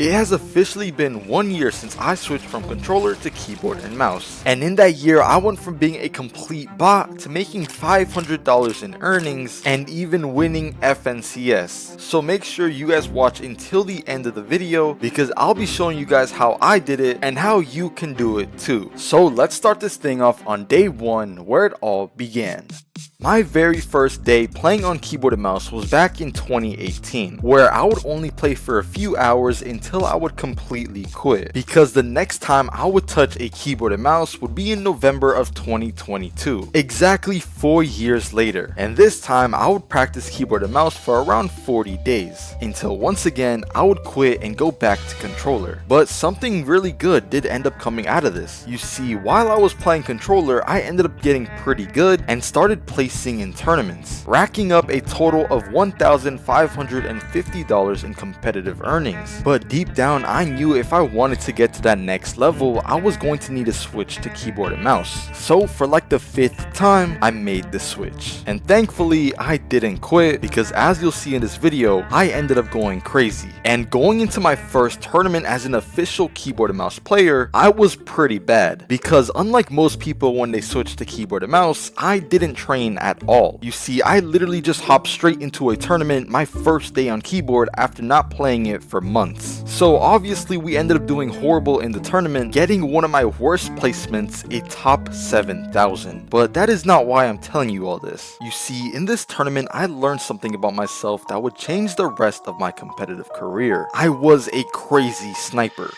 It has officially been 1 year since I switched from controller to keyboard and mouse. And in that year, I went from being a complete bot to making $500 in earnings and even winning FNCS. So make sure you guys watch until the end of the video because I'll be showing you guys how I did it and how you can do it too. So let's start this thing off on day 1 where it all began. My very first day playing on keyboard and mouse was back in 2018, where I would only play for a few hours until I would completely quit, because the next time I would touch a keyboard and mouse would be in November of 2022, exactly 4 years later, and this time I would practice keyboard and mouse for around 40 days, until once again I would quit and go back to controller. But something really good did end up coming out of this. You see, while I was playing controller, I ended up getting pretty good and started placing in tournaments, racking up a total of $1,550 in competitive earnings. But deep down, I knew if I wanted to get to that next level, I was going to need a switch to keyboard and mouse. So for like the 5th time, I made the switch. And thankfully, I didn't quit because as you'll see in this video, I ended up going crazy. And going into my first tournament as an official keyboard and mouse player, I was pretty bad because unlike most people when they switch to keyboard and mouse, I didn't train at all. You see, I literally just hopped straight into a tournament my first day on keyboard after not playing it for months. So obviously we ended up doing horrible in the tournament, getting one of my worst placements, a top 7,000. But that is not why I'm telling you all this. You see, in this tournament I learned something about myself that would change the rest of my competitive career. I was a crazy sniper.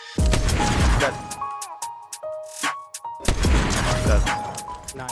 Nice.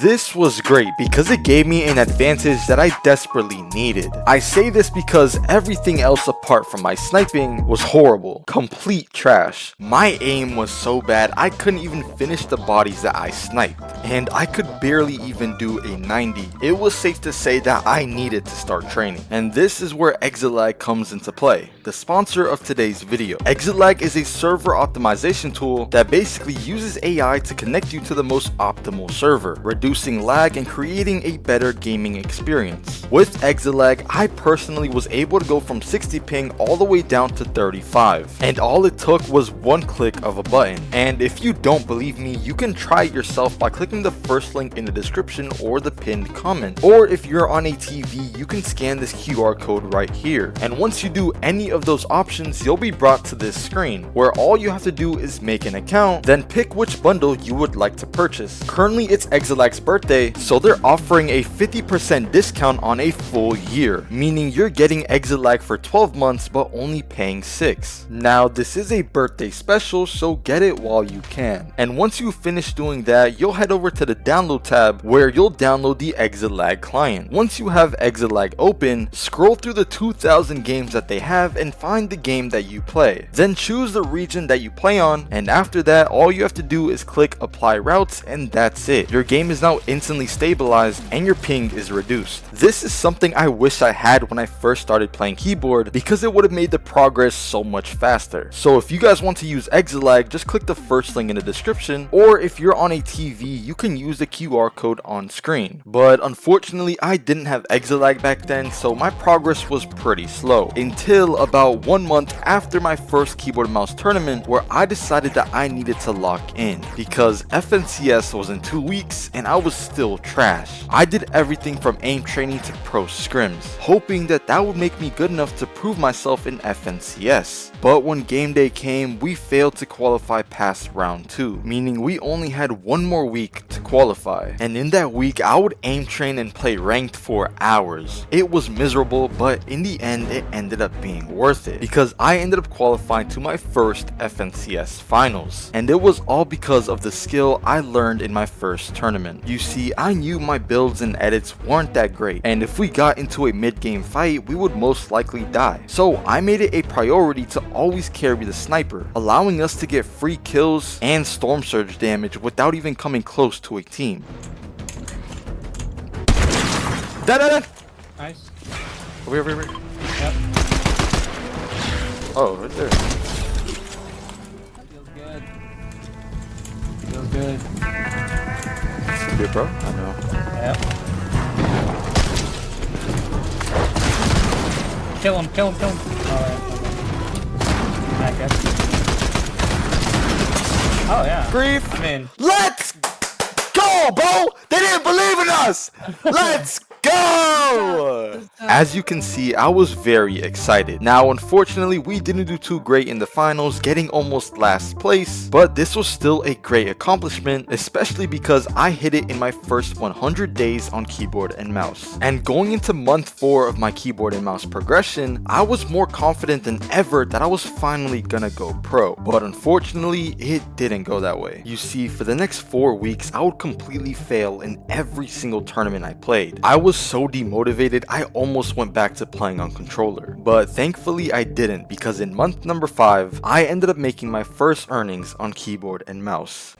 This was great because it gave me an advantage that I desperately needed. I say this because everything else apart from my sniping was horrible, complete trash. My aim was so bad I couldn't even finish the bodies that I sniped, and I could barely even do a 90. It was safe to say that I needed to start training, and this is where ExitLag comes into play, the sponsor of today's video. ExitLag is a server optimization tool that basically uses AI to connect you to the most optimal server, reducing lag and creating a better gaming experience. With ExitLag, I personally was able to go from 60 ping all the way down to 35, and all it took was one click of a button. And if you don't believe me, you can try it yourself by clicking the first link in the description or the pinned comment. Or if you're on a TV, you can scan this QR code right here. And once you do any of those options, you'll be brought to this screen where all you have to do is make an account, then pick which bundle you would like to purchase. Currently it's ExitLag's birthday, so they're offering a 50% discount on a full year, meaning you're getting ExitLag for 12 months but only paying 6. Now this is a birthday special, so get it while you can. And once you finish doing that, you'll head over to the download tab where you'll download the ExitLag client. Once you have ExitLag open, scroll through the 2,000 games that they have and find the game that you play. Then choose the region that you play on, and after that all you have to do is click apply routes, and that's it. Your game is now instantly stabilized and your ping is reduced. This is something I wish I had when I first started playing keyboard because it would have made the progress so much faster. So if you guys want to use ExitLag, just click the first link in the description, or if you're on a TV, you can use the QR code on screen. But unfortunately I didn't have ExitLag back then, so my progress was pretty slow until about 1 month after my first keyboard and mouse tournament, where I decided that I needed to lock in because FNCS was in 2 weeks and I was still trash. I did everything from aim training to pro scrims, hoping that that would make me good enough to prove myself in FNCS. But when game day came, we failed to qualify past round 2, meaning we only had 1 more week to qualify. And in that week, I would aim train and play ranked for hours. It was miserable, but in the end, it ended up being worth it because I ended up qualifying to my first FNCS finals. And it was all because of the skill I learned in my first tournament. You see, I knew my builds and edits weren't that great, and if we got into a mid-game fight, we would most likely die. So I made it a priority to always carry the sniper, allowing us to get free kills and storm surge damage without even coming close to a team. Nice. Over here. Yep. Oh, right there. Feels good. Feels good. Yeah, bro. I know. Yep. Kill him, kill him, kill him. Alright, okay. I guess. Oh, yeah. Grief. I mean, Let's go, bro! They didn't believe in us! Let's go! As you can see, I was very excited. Now, unfortunately, we didn't do too great in the finals, getting almost last place, but this was still a great accomplishment, especially because I hit it in my first 100 days on keyboard and mouse. And going into month 4 of my keyboard and mouse progression, I was more confident than ever that I was finally gonna go pro. But unfortunately, it didn't go that way. You see, for the next 4 weeks, I would completely fail in every single tournament I played. I was so demotivated, I almost went back to playing on controller. But thankfully I didn't, because in month number 5, I ended up making my first earnings on keyboard and mouse.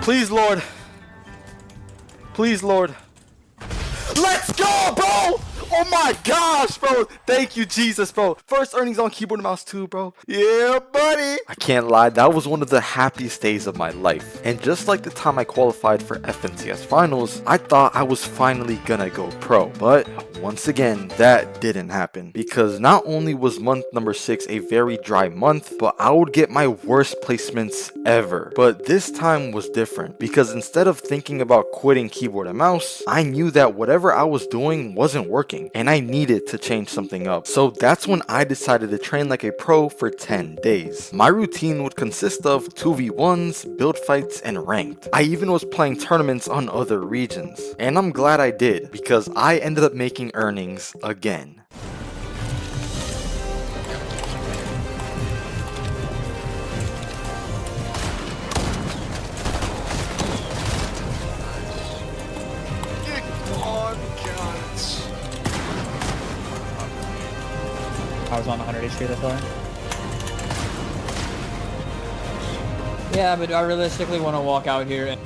Please, Lord. Please, Lord. Let's go, bro! Oh my gosh, bro. Thank you, Jesus, bro. First earnings on keyboard and mouse too, bro. Yeah, buddy. I can't lie, that was one of the happiest days of my life. And just like the time I qualified for FNCS finals, I thought I was finally gonna go pro. But once again, that didn't happen. Because not only was month number 6 a very dry month, but I would get my worst placements ever. But this time was different, because instead of thinking about quitting keyboard and mouse, I knew that whatever I was doing wasn't working, and I needed to change something up. So that's when I decided to train like a pro for 10 days. My routine would consist of 2v1s, build fights, and ranked. I even was playing tournaments on other regions. And I'm glad I did, because I ended up making earnings again. I was on 100 HP, that's why. Yeah, but I realistically want to walk out here and...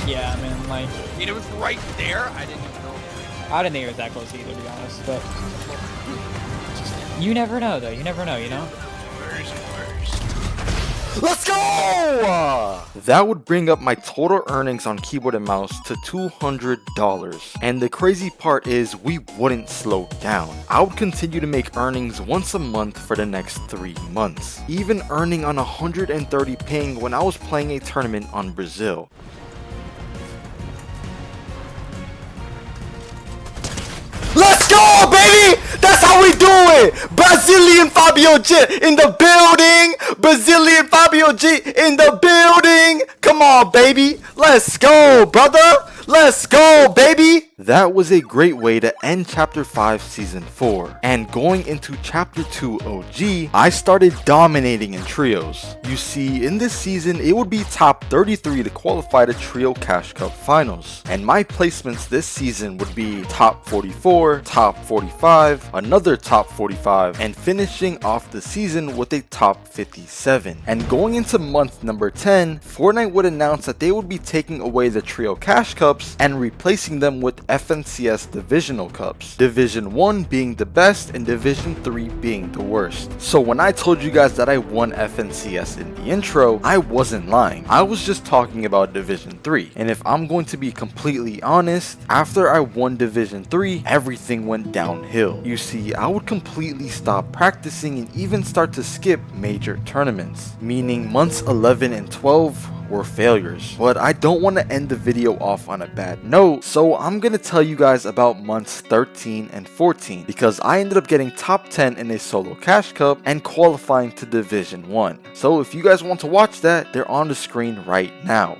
Yeah, I mean, like... It was right there. I didn't even know. I didn't think it was that close either, to be honest, but... You never know, though. You never know, you know? Let's go! That would bring up my total earnings on keyboard and mouse to $200. And the crazy part is we wouldn't slow down. I would continue to make earnings once a month for the next 3 months. Even earning on 130 ping when I was playing a tournament on Brazil. Let's go, baby! That's how we do it! Brazilian Fabiojit in the building! Brazilian Fabiojit in the building! Come on, baby! Let's go, brother! Let's go, baby! That was a great way to end Chapter 5 Season 4. And going into Chapter 2 OG, I started dominating in trios. You see, in this season, it would be top 33 to qualify to Trio Cash Cup Finals. And my placements this season would be top 44, top 45, another top 45, and finishing off the season with a top 57. And going into month number 10, Fortnite would announce that they would be taking away the Trio Cash Cups and replacing them with FNCS Divisional Cups. Division 1 being the best and Division 3 being the worst. So when I told you guys that I won FNCS in the intro, I wasn't lying. I was just talking about Division 3. And if I'm going to be completely honest, after I won Division 3, everything went downhill. You see, I would completely stop practicing and even start to skip major tournaments, meaning months 11 and 12 were failures. But I don't want to end the video off on a bad note, so I'm gonna tell you guys about months 13 and 14, because I ended up getting top 10 in a solo cash cup and qualifying to Division 1. So if you guys want to watch that, they're on the screen right now.